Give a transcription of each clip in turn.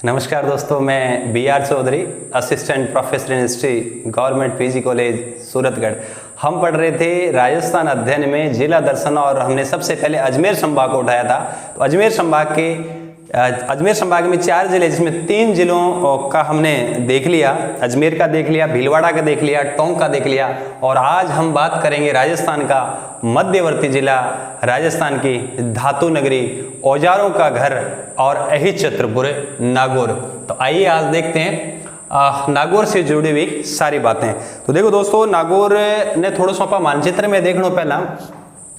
नमस्कार दोस्तों, मैं BR Chaudhary, assistant professor in history, government PG college Suratgarh. हम पढ़ रहे थे राजस्थान अध्ययन में जिला दर्शन और हमने सबसे पहले अजमेर संभाग को उठाया था। तो अजमेर संभाग में 4 जिले, जिसमें 3 जिलों का हमने देख लिया। अजमेर का देख लिया, भीलवाड़ा का देख लिया, टोंक का देख लिया। और आज हम बात करेंगे राजस्थान का मध्यवर्ती जिला, राजस्थान की धातु नगरी, औजारों का घर और अहित छत्रपुर नागौर। तो आइए आज देखते हैं नागौर से जुड़ी हुई सारी बातें। तो देखो दोस्तों, नागौर ने थोड़ा सा मानचित्र में देखना। पहला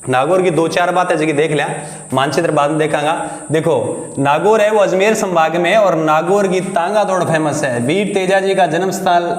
नागौर की 2-4 बातें जगह देख लिया, मानचित्र बाद में देखांगा। देखो नागौर है वो अजमेर संभाग में, और नागौर की तांगा दौड़ फेमस है। वीर तेजाजी का जन्म स्थल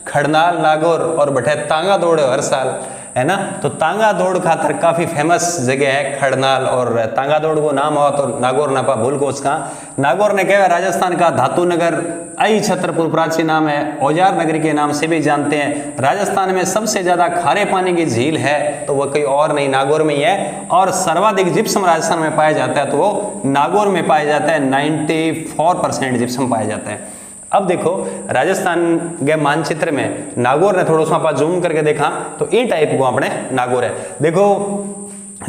खड़नाल नागौर और बठे तांगा दौड़ हर साल, है ना। तो तांगा दौड़ खातर काफी फेमस जगह है खड़नाल, और तांगा दौड़ को नाम हो तो नागौर नापा भूल को उसका। नागौर ने कहा राजस्थान का धातु नगर, अहित छत्रपुर प्राचीन नाम है, औजार नगरी के नाम से भी जानते हैं। राजस्थान में सबसे ज्यादा खारे पानी की झील है तो वह कोई और नहीं, नागौर में ही है। और सर्वाधिक जिप्सम राजस्थान में पाया जाता है तो वो नागौर में पाया जाता है। 94% जिप्सम पाया जाता है। अब देखो राजस्थान के मानचित्र में नागौर ने थोड़ा सा जूम करके देखा तो इन टाइप को अपने नागौर है। देखो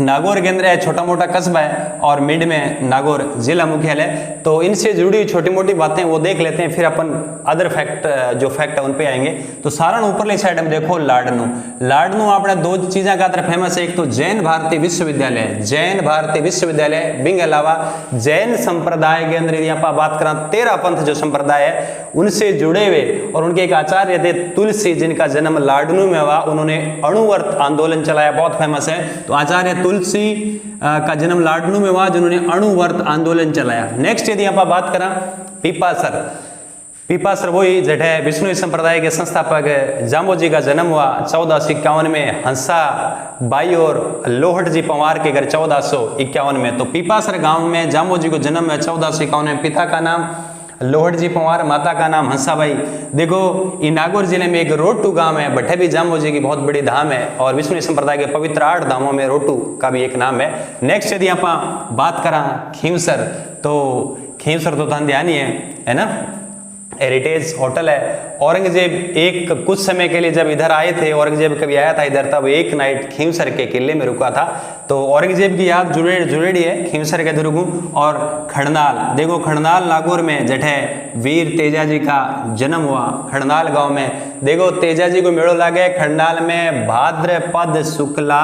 नागौर के अंदर है छोटा मोटा कस्बा है और मिड में नागौर जिला मुख्यालय। तो इनसे जुड़ी छोटी मोटी बातें वो देख लेते हैं, फिर अपन अदर फैक्ट जो फैक्ट है उन पे आएंगे। तो सारण ऊपरली साइड में देखो लाडनू अपने 2 चीज़ों का फेमस है। एक तो जैन भारती विश्वविद्यालय बिंग अलावा जैन संप्रदाय के अंदर यदि आप बात करें 13 पंथ जो संप्रदाय है उनसे जुड़े हुए, और उनके एक आचार्य थे तुलसी, जिनका जन्म लाडनू में हुआ। उन्होंने अणुवर्त आंदोलन चलाया, बहुत फेमस है। तो आचार्य तुलसी का जन्म लाडनू में हुआ, जिन्होंने अणुवर्त आंदोलन चलाया। नेक्स्ट यदि आप बात करें पीपासर वही जठ है विष्णु संप्रदाय के संस्थापक जाम्बोजी का जन्म हुआ 1451 में। हंसा बाई और लोहट जी पंवार के घर 1451 में। तो पीपासर गांव में जाम्बोजी को जन्म है 1451 में। पिता का नाम लोहट जी पंवार, माता का नाम हंसाबाई। देखो नागौर जिले में एक रोटू गांव है, बठे भी जाम्बोजी की बहुत बड़ी धाम है, और विष्णु संप्रदाय के पवित्र 8 धामों में रोटू का भी एक नाम है। नेक्स्ट यदि आप बात करा खींवसर, तो खींवसर तो ध्यान ही है ना, हेरिटेज होटल है। औरंगजेब एक कुछ समय के लिए जब इधर आए थे, औरंगजेब कभी आया था इधर, तब एक नाइट खींवसर के किले में रुका था। तो औरंगजेब की याद जुड़ेड़ी है खींवसर के दुर्गु। और खड़नाल, देखो खड़नाल नागौर में जठे वीर तेजाजी का जन्म हुआ खड़नाल गांव में। देखो तेजाजी को मेड़ो लागे खड़नाल में भाद्रपद शुक्ला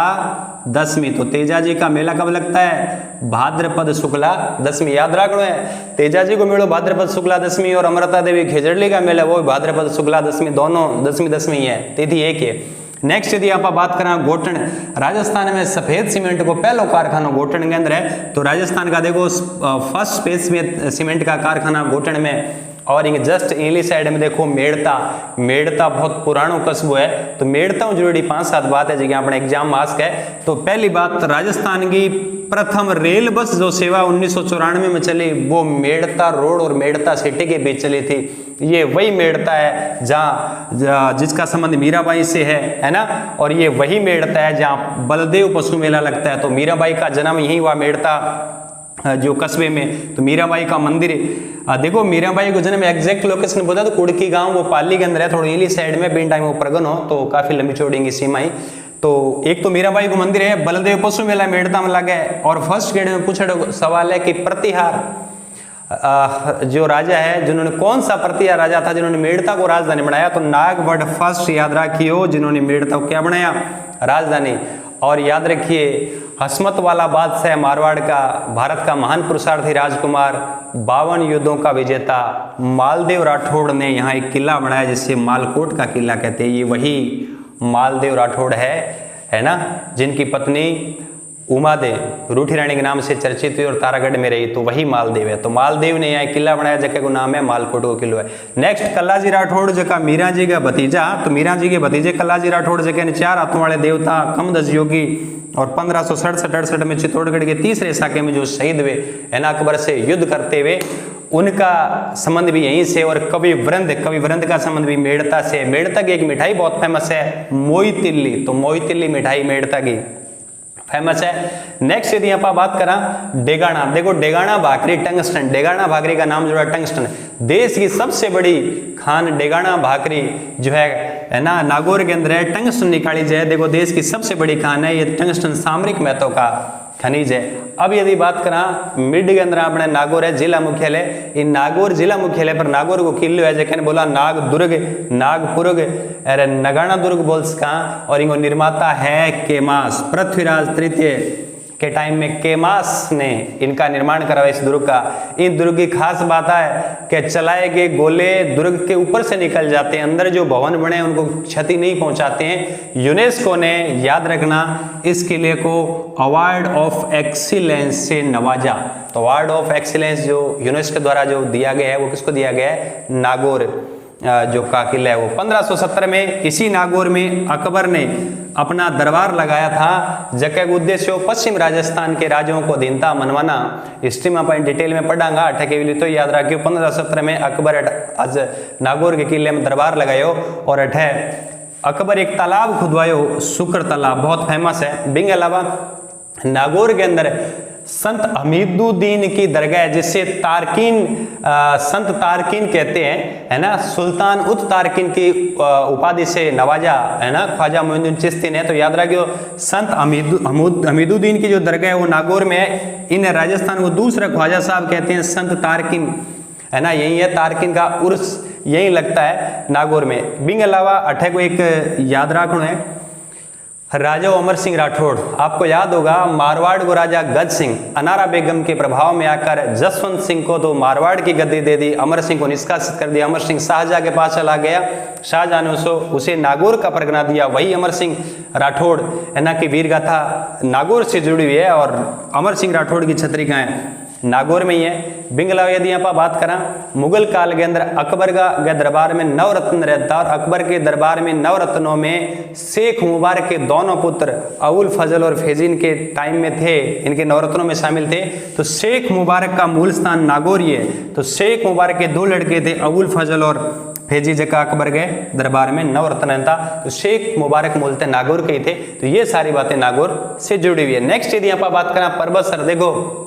दशमी। तो तेजाजी का मेला कब लगता है? भाद्रपद शुक्ला दशमी, याद रखना है। तेजाजी को मेड़ो भाद्रपद शुक्ला दशमी, और अमृता देवी खेजड़ली का मेला वो भाद्रपद शुक्ला दशमी, दोनों दशमी है, तिथि एक है। नेक्स्ट यदि आप बात करें गोटन, राजस्थान में सफेद सीमेंट को पहला कारखाना गोटन के अंदर है। तो राजस्थान का देखो फर्स्ट स्पेस में सीमेंट का कारखाना गोटन में। और जस्ट इंग्लिश साइड में देखो मेड़ता बहुत पुरानो कस्बो है। तो मेड़ता जुड़ी 5-7 बात है जो अपने एग्जाम मास्क है। तो पहली बात, राजस्थान की प्रथम रेल बस जो सेवा 1994 में चली वो मेड़ता रोड और मेड़ता सिटी के बीच चली थी। ये वही मेड़ता है जहाँ जिसका संबंध मीराबाई से है ना। और ये वही मेड़ता है जहाँ बलदेव पशु मेला लगता है। तो मीराबाई का जन्म यही हुआ मेड़ता जो कस्बे में। तो मीराबाई का मंदिर, देखो मीराबाई को जन्म एग्जैक्ट लोकेशन बोला तो कुड़की गांव वो पाली के अंदर है, थोड़ी ईली साइड में, बिन टाइम वो प्रगन हो तो काफी लंबी चौड़ी की सीमा ही। तो एक तो मीराबाई को मंदिर है, बलदेव पशु मेला मेड़ता में लगा है। और फर्स्ट ग्रेड में पूछा सवाल है कि प्रतिहार जो राजा है, जिन्होंने कौन सा प्रतिहार राजा था जिन्होंने मेड़ता को राजधानी बनाया? तो नागवड फर्स्ट याद रखियो, जिन्होंने मेड़ता को क्या बनाया? राजधानी। और याद रखिए हसमत वाला बादशाह मारवाड़ का, भारत का महान पुरुषार्थी राजकुमार, 52 युद्धों का विजेता मालदेव राठौड़ ने यहाँ एक किला बनाया जिसे मालकोट का किला कहते हैं। ये वही मालदेव राठौड़ है ना, जिनकी पत्नी उमादेव रूठी रानी के नाम से चर्चित हुई और तारागढ़ में रही। तो वही मालदेव है। तो मालदेव ने यहाँ किला बनाया जगह को नाम है मालकोट को किलो है। नेक्स्ट कल्लाजी राठौड़ जगह मीरा जी का भतीजा। तो मीरा जी के भतीजे कल्लाजी राठौड़ जगह 4 हाथों वाले देवता कमदस योगी, और 1567-68 में चित्तौड़गढ़ के तीसरे साके में जो शहीद हुए है ना अकबर से युद्ध करते हुए, उनका संबंध भी यहीं से। और कवि वृंद का संबंध भी मेड़ता से। मेड़ता की एक मिठाई बहुत फेमस है मोईतिल्ली। तो मोईतिल्ली मिठाई मेड़ता की फेमस है। नेक्स्ट यदि आप बात करा डेगाना, देखो डेगाना भाकरी टंगस्टन, डेगाना भाकरी का नाम जो है टंगस्टन, देश की सबसे बड़ी खान डेगाना भाकरी जो है ना नागौर के अंदर है, टंगस्टन निकाली जाए। देखो देश की सबसे बड़ी खान है ये टंगस्टन, सामरिक महत्व का खनिज है। अब यदि बात करा मिड के अंदर अपने नागौर है जिला मुख्यालय, इन नागौर जिला मुख्यालय पर नागौर को किलो है जैसे बोला नाग दुर्ग, नागपुर्ग, अरे नगाना दुर्ग बोल सका, और इनको निर्माता है केमास। पृथ्वीराज तृतीय के टाइम में केमास ने इनका निर्माण करा इस दुर्ग का। इन दुर्ग की खास बात है कि चलाए गए गोले दुर्ग के ऊपर से निकल जाते हैं, अंदर जो भवन बने उनको क्षति नहीं पहुंचाते हैं। यूनेस्को ने याद रखना इस किले को अवार्ड ऑफ एक्सीलेंस से नवाजा। तो अवार्ड ऑफ एक्सीलेंस जो यूनेस्को द्वारा जो दिया गया है वो किसको दिया गया है, नागौर जो का किला है वो। 1570 में इसी नागौर में अकबर ने अपना दरबार लगाया था, जगह उद्देश्य पश्चिम राजस्थान के राजाओं को अधीनता मनवाना। हिस्ट्री में अपन डिटेल में पढ़ांगा, अठे के लिए तो याद रखियो 1570 में अकबर आज नागौर के किले में दरबार लगायो, और अठे अकबर एक तालाब खुदवायो, शुक्र तालाब बहुत फेमस है। बिंग अलावा नागौर के अंदर संत हमीदुद्दीन की दरगाह है, जिससे तारकीन संत तारकीन कहते हैं, है ना, सुल्तान उत तारकीन की उपाधि से नवाजा, है ना, ख्वाजा मोइनुद्दीन चिश्ती ने। तो याद रखियो संत हमीदुद्दीन की जो दरगाह है वो नागौर में है। इन राजस्थान को दूसरा ख्वाजा साहब कहते हैं संत तारकीन, है ना, यही है तारकीन का उर्स यही लगता है नागौर में। बिंग अलावा अठे को एक याद रखना है राजा अमर सिंह राठौड़। आपको याद होगा मारवाड़ को राजा गज सिंह अनारा बेगम के प्रभाव में आकर जसवंत सिंह को तो मारवाड़ की गद्दी दे दी, अमर सिंह को निष्कासित कर दिया। अमर सिंह शाहजहां के पास चला गया, शाहजहां ने उसे नागौर का परगना दिया। वही अमर सिंह राठौड़, है ना, की वीर गाथा नागौर से जुड़ी हुई है, और अमर सिंह राठौड़ की छत्रिकाएं नागौर में ही है। बिंगला यदि आप बात करा मुगल काल के अंदर अकबर का दरबार में नवरत्न रहता, और अकबर के दरबार में नवरत्नों में शेख मुबारक के दोनों पुत्र अबुल फजल और फैजीन के टाइम में थे, इनके नवरत्नों में शामिल थे। तो शेख मुबारक का मूल स्थान नागौर ही है। तो शेख मुबारक के दो लड़के थे अबुल फजल और फैजी, जगह अकबर के दरबार में नवरत्न था। तो शेख मुबारक मूलतः नागौर के ही थे। तो ये सारी बातें नागौर से जुड़ी हुई है। नेक्स्ट यदि आप बात करें परबतसर, देखो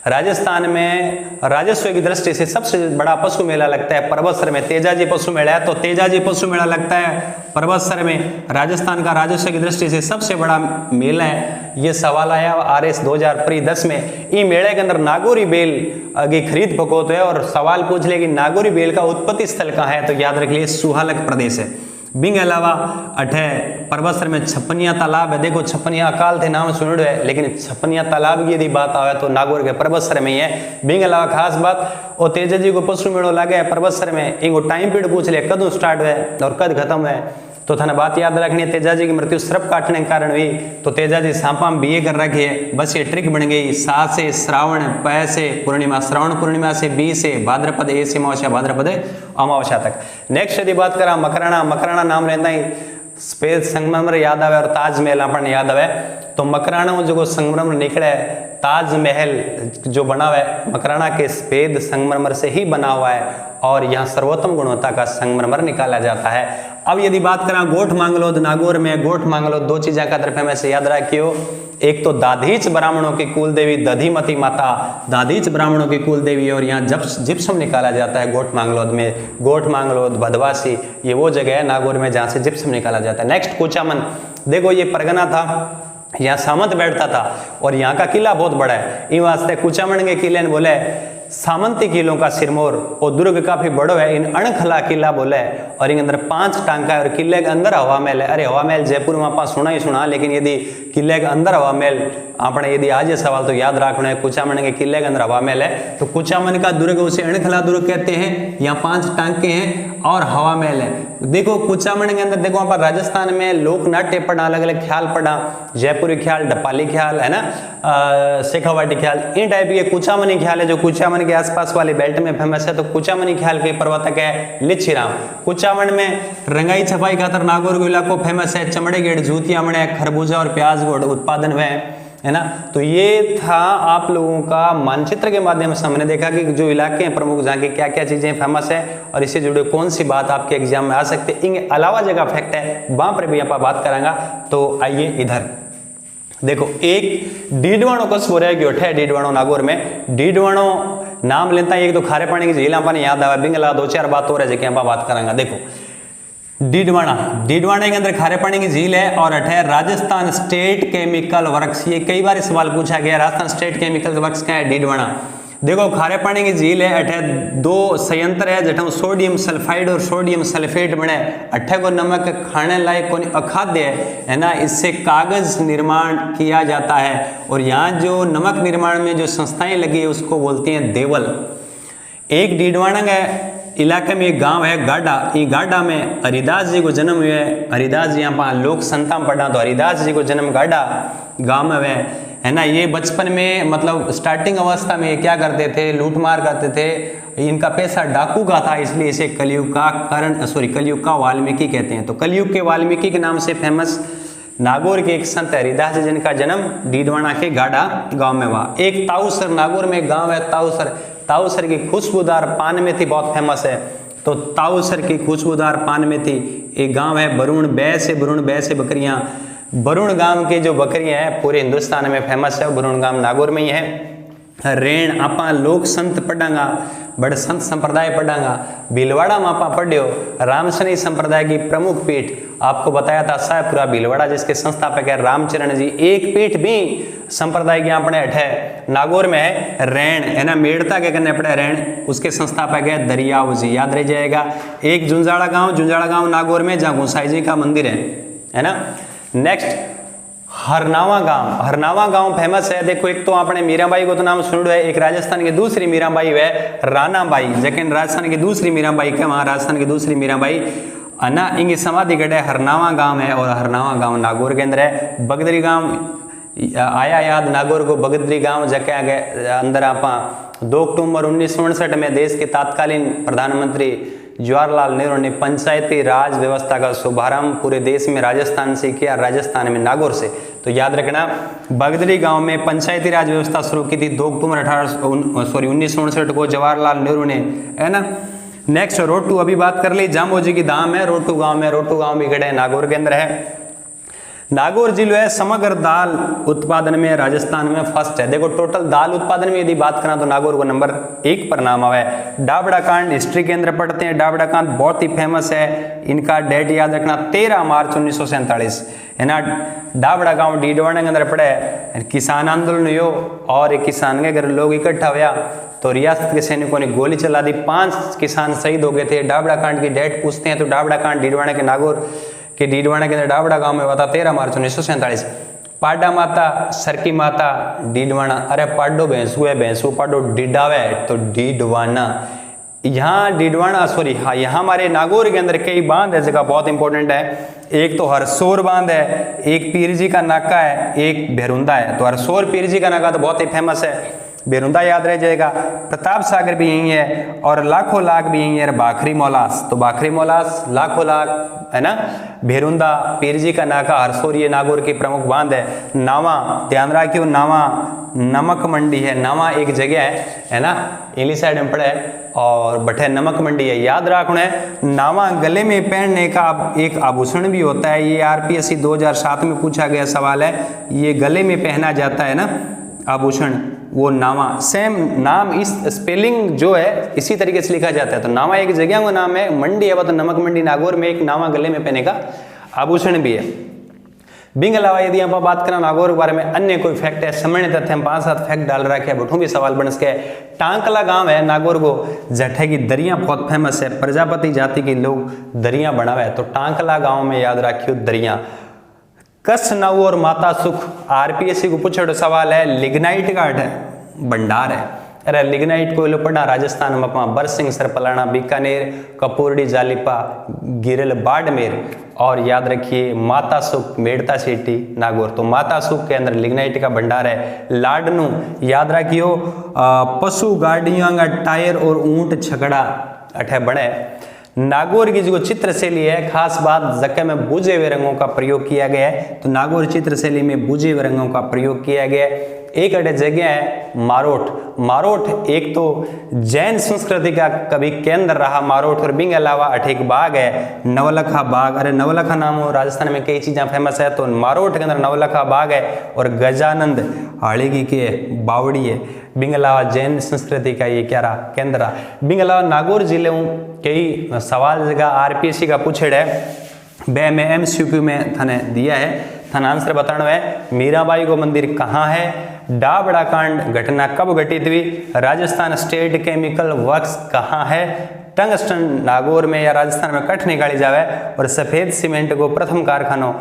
राजस्थान में राजस्व की दृष्टि से सबसे बड़ा पशु मेला लगता है परबतसर में, तेजाजी पशु मेला है। तो तेजाजी पशु मेला लगता है परबतसर में, राजस्थान का राजस्व की दृष्टि से सबसे बड़ा मेला है। ये सवाल आया RS 2010 में। ई मेले के अंदर नागौरी बेल की खरीद फकोत है, और सवाल पूछ ले कि नागौरी बेल का उत्पत्ति स्थल कहाँ है, तो याद रख लिए सुहालक प्रदेश है। बिंग अलावा अठे परबतसर में छपनिया तालाब है। देखो छपनिया अकाल थे नाम सुन है, लेकिन छपनिया तालाब की यदि बात आवे तो नागौर के परबतसर में ही है। बिंग अलावा खास बात और तेजाजी को पशु मेड़ो लगे है परबतसर में, इनको टाइम पीरियड पूछ ले कदों स्टार्ट हुए और कद खत्म है। तो थाने बात याद रखनी है, तेजाजी की मृत्यु सर्प काटने के कारण हुई। तो तेजाजी सांपा में बीए कर रखी है, बस ये ट्रिक बन गई। सा से श्रावण, प से पूर्णिमा, श्रावण पूर्णिमा से बी से भाद्रपद, ए से अमावस्या, भाद्रपद अमावस्या तक। नेक्स्ट यदि बात करा मकराना, मकराना नाम लेता ही सफेद संगमरमर याद आवे और ताजमहल अपन याद आवे। तो मकराना जो संगमरमर निकले, ताजमहल जो बना हुआ है मकराना के सफेद संगमरमर से ही बना हुआ है, और यहाँ सर्वोत्तम गुणवत्ता का संगमरमर निकाला जाता है। अब यदि बात करें गोठ मांगलोद, नागौर में गोठ मांगलोद दो चीज़ों का तरफ में से याद रखियो। एक तो दाधीच ब्राह्मणों की कुल देवी दधिमती माता, दाधीच ब्राह्मणों की कुल देवी, और यहाँ जिप्सम निकाला जाता है गोठ मांगलोद में। गोठ मांगलोद, भदवासी, ये वो जगह है नागौर में जहाँ से जिप्सम निकाला जाता है। नेक्स्ट कुचामन, देखो ये परगना था, यहाँ सामंत बैठता था, और यहाँ का किला बहुत बड़ा है। इन वास्ते कुचामन के किले ने बोले सामंती किलों का सिरमौर, और दुर्ग काफी बड़ो है, इन अणखला किला बोले, और इन अंदर 5 टांका है, और किले के अंदर हवा महल है। अरे हवा महल जयपुर में आप सुना ही सुना, लेकिन यदि किले के अंदर हवा महल आपने यदि आज ये सवाल तो याद रखना है, कुचामन के किले के अंदर हवा महल है। तो कुचामन का दुर्ग उसे अणखला दुर्ग कहते हैं। यहाँ 5 टांके हैं और हवा महल है। देखो कुचामन के अंदर देखो आप राजस्थान में लोक नाट्य पढ़ा, अलग अलग ख्याल पढ़ा, जयपुरी ख्याल, ढपाली ख्याल, है ना, शेखावाटी ख्याल, इन टाइप के कुचामनी ख्याल है जो कुचामन के आसपास वाले बेल्ट में फेमस है। तो कुचामनी ख्याल के प्रवर्तक है लिच्छीराम। कुचामन में रंगाई छपाई खातर नागौर को इलाको फेमस है। चमड़े गेट, जूतिया मणे, खरबूजा और प्याज गोड़ उत्पादन हुए, है ना। तो ये था आप लोगों का मानचित्र के माध्यम से हमने देखा कि जो इलाके हैं प्रमुख जहाँ की क्या क्या चीजें फेमस है, और इससे जुड़े कौन सी बात आपके एग्जाम में आ सकते हैं। इनके अलावा जगह फैक्ट है वहां पर भी आप बात करांगा। तो आइए इधर देखो एक डीडवाणो कस्बो रह गयो ठे डीडवाणो नागौर में। डीडवाणो नाम लेता एक तो खारे पानी की झील अपन याद आवे, बिंगला दो चार बात और है जो हम बात करेंगे। देखो डीडवाना, डीडवाना के अंदर खारे पानी की झील है और अठे राजस्थान स्टेट केमिकल वर्क्स। ये कई बार सवाल पूछा गया, राजस्थान स्टेट केमिकल वर्क्स क्या है? डीडवाना। देखो खारे पानी की झील है, अठे दो संयंत्र है जठे सोडियम सल्फाइड और सोडियम सल्फेट बने। अठे को नमक खाने लायक कोई अखाद्य है ना, इससे कागज निर्माण किया जाता है। और यहाँ जो नमक निर्माण में जो संस्थाएं लगी है उसको बोलती हैं देवल। एक डीडवाना के इलाके में एक गांव है गाडा, ये गाडा में हरिदास जी को जन्म हुआ है। हरिदास जी यहाँ लोक संता पढ़ा तो हरिदास जी को जन्म गाडा गांव में हुए है ना। ये बचपन में मतलब स्टार्टिंग अवस्था में क्या करते थे? लूटमार करते थे। इनका पैसा डाकू का था, इसलिए इसे कलयुग का कलयुग का वाल्मीकि कहते हैं। तो कलयुग के वाल्मीकि के नाम से फेमस नागौर के एक संत हरिदास जी जिनका जन्म डीडवाना के गाडा गांव में हुआ। एक ताऊसर, नागौर में एक गांव है ताऊसर। ताऊसर की खुशबूदार पान मेथी बहुत फेमस है। तो ताऊसर की खुशबूदार पान मेथी एक गांव है। बरुण बै से बकरियां, बरुण गांव के जो बकरियां हैं पूरे हिंदुस्तान में फेमस है। बरुण गांव नागौर में ही है। रेण आपा लोक संत पढ़ांगा, बड़े संत संप्रदाय पढ़ांगा। भीलवाड़ा में आपा पढ़ियो रामशनी संप्रदाय की प्रमुख पीठ, आपको बताया था साहेबपुरा भीलवाड़ा जिसके संस्थापक है रामचरण जी। एक पीठ भी संप्रदाय के अपने अठे नागौर में है, रेण है ना, मेड़ता के कन्ने पड़े रेण, उसके संस्थापक है दरियाव जी, याद रह जाएगा। एक जुंजाड़ा गांव नागौर में जहाँ गोसाई जी का मंदिर है ना। नेक्स्ट हरनावा गांव फेमस है। देखो एक तो आपने मीराबाई को तो नाम सुनो है, एक राजस्थान की दूसरी मीराबाई है रानाबाई, लेकिन राजस्थान की दूसरी मीराबाई के वहां राजस्थान की दूसरी मीराबाई अन्ना इनकी समाधि गढ़ है हरनावा गांव है। और हरनावा गांव नागौर के अंदर है। बगदरी गांव आया याद नागौर को, बगदरी गांव जके अंदर आप 2 अक्टूबर 1959 में देश के तत्कालीन प्रधानमंत्री जवाहरलाल नेहरू ने पंचायती राज व्यवस्था का शुभारंभ पूरे देश में राजस्थान से किया, राजस्थान में नागौर से। तो याद रखना बगदरी गांव में पंचायती राज व्यवस्था शुरू की थी 2 अक्टूबर 1959 को जवाहरलाल नेहरू ने, है ना। नेक्स्ट रोटू, अभी बात कर ली जामो जी की धाम है रोटू गांव में। रोटू गांव भी गढ़ नागौर के अंदर है। नागौर जिलो है समग्र दाल उत्पादन में राजस्थान में फर्स्ट है। देखो टोटल दाल उत्पादन में यदि बात करें तो नागौर को नंबर 1 पर नाम आवे। डाबड़ा कांड हिस्ट्री के अंदर पढ़ते हैं, डाबड़ा कांड बहुत ही फेमस है। इनका डेट याद रखना 13 मार्च 1947 है ना। डाबड़ा गांव डीडवाना के अंदर पड़े। किसान आंदोलन हुआ और एक किसान के घर लोग इकट्ठा हुआ तो रियासत के सैनिकों ने गोली चला दी, 5 किसान शहीद हो गए थे। डाबड़ा कांड की डेट पूछते हैं तो डाबड़ा कांड डीडवाना के नागौर के डीडवाना के अंदर डाबड़ा गांव में हुआ था 13 मार्च 1947। पाडा माता सरकी माता डीडवाना, अरे पाडो भैंसू है, भैंसू पाडो डीडावे तो डीडवाना। यहाँ डीडवाना हाँ यहाँ हमारे नागौर के अंदर कई बांध है जगह बहुत इंपॉर्टेंट है। एक तो हरसोर बांध है, एक पीर जी का नाका है, एक भेरुंदा है। तो हरसोर पीर जी का नाका तो बहुत ही फेमस है, बेरुंदा याद रह जाएगा। प्रताप सागर भी यही है और लाखों लाख भी यही है। बाखरी मोलास, तो बाखरी मोलास लाखों लाख है ना। बेरुंदा पीर जी का नाका, हरसोर ये नागौर की प्रमुख बांध है। नावा ध्यान रखियो, नावा नमक मंडी है। नावा एक जगह है ना, इली साइड में पड़े और बठे नमक मंडी है, याद रखना है। नावा गले में पहनने का एक आभूषण भी होता है। ये आरपीएससी 2007 में पूछा गया सवाल है। ये गले में पहना जाता है ना आभूषण, वो नावा। सेम नाम इस स्पेलिंग जो है इसी तरीके से लिखा जाता है। तो नावा एक जगह का नाम है, मंडी है वो तो नमक मंडी नागौर में एक नावा गले में पहने का आभूषण भी है। बिंग अलावा यदि आप बात करें नागौर के बारे में अन्य कोई फैक्ट है, सामान्य तथ्य हम 5-7 फैक्ट डाल रखे हैं, बठू भी सवाल बन सके। टांकला गांव है नागौर को, जठे की दरिया बहुत फेमस है। प्रजापति जाति के लोग दरिया बनावे, तो टांकला गांव में याद रखियो दरिया। कस नाऊ और माता सुख, आरपीएससी को पूछे सवाल है। लिग्नाइट का भंडार है, अरे लिग्नाइट को पढ़ा राजस्थान में बरसिंह सरपलाना बीकानेर कपूरडी जालिपा गिरल बाड़मेर। और याद रखिए माता सुख मेड़ता सिटी नागौर। तो माता सुख के अंदर लिग्नाइट का भंडार है। लाडनू याद रखियो पशु गाड़ियों का टायर और ऊंट छकड़ा अठे बने। नागौर की जो चित्र शैली है, खास बात जगह में बुझे हुए रंगों का प्रयोग किया गया है। तो नागौर चित्र शैली में बुझे हुए रंगों का प्रयोग किया गया है। एक अड़े जगह है मारोट। मारोट एक तो जैन संस्कृति का कभी केंद्र रहा मारोट, और बिंग अलावा अठे एक बाग है नवलखा बाग। अरे नवलखा नाम हो राजस्थान में कई चीज़ें फेमस है, तो मारोट के अंदर नवलखा बाग है और गजानंद हाड़ेगी के बावड़ी है। बिंग अलावा जैन संस्कृति का ये क्या रहा केंद्र रहा। बिंग अलावा नागौर जिले में कई सवाल जगह आरपीएससी का पूछेड़ है, बे में MCQ में थाने दिया है, थाने आंसर बताना है। मीराबाई को मंदिर कहाँ है, डाबड़ा कांड घटना कब घटित हुई, राजस्थान स्टेट केमिकल वर्क्स कहाँ है, टंगस्टन नागौर में या राजस्थान में कठ निकाली जावे, और सफेद सीमेंट को प्रथम कारखानो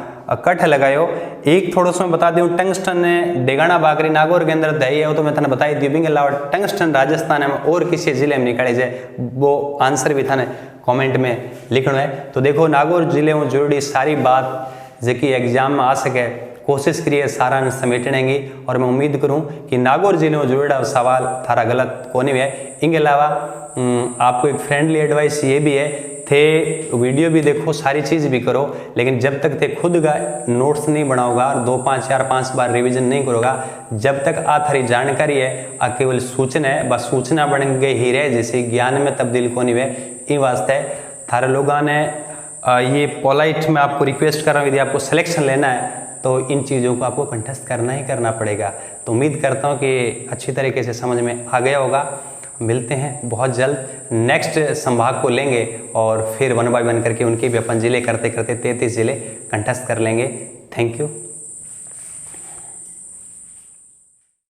कठ लगायो। एक थोड़ा सा बता दूं, टंगस्टन ने डेगाना बागरी नागौर के अंदर दही है, वो तो मैं थाने बताई दी। बिंग अलावा टंगस्टन राजस्थान में और किसी जिले में निकाले जाए, वो आंसर भी थाने कमेंट में लिखना है। तो देखो नागौर जिले में जुड़ी सारी बात जेकी एग्जाम में आ सके कोशिश करिए सारा समेटने की, और मैं उम्मीद करूं कि नागौर जिले में जुड़ा सवाल थारा गलत कोने में है। इनके अलावा आपको एक फ्रेंडली एडवाइस ये भी है, थे वीडियो भी देखो, सारी चीज़ भी करो, लेकिन जब तक थे खुद का नोट्स नहीं बनाओगा और 2 5 4 5 बार रिवीजन नहीं करोगा, जब तक आ थारी जानकारी है आ केवल सूचना है, बस सूचना बन गई ही रहे, जैसे ज्ञान में तब्दील को नहीं है। इन वास्ते थारे लोगों ने ये पोलाइट में आपको रिक्वेस्ट कर रहा हूँ, यदि आपको सिलेक्शन लेना है तो इन चीज़ों को आपको कंठस्थ करना ही करना पड़ेगा। तो उम्मीद करता हूँ कि अच्छी तरीके से समझ में आ गया होगा। मिलते हैं बहुत जल्द, नेक्स्ट संभाग को लेंगे और फिर 1 बाय 1 करके उनके भी अपन जिले करते करते 33 जिले कंठस्थ कर लेंगे। Thank you.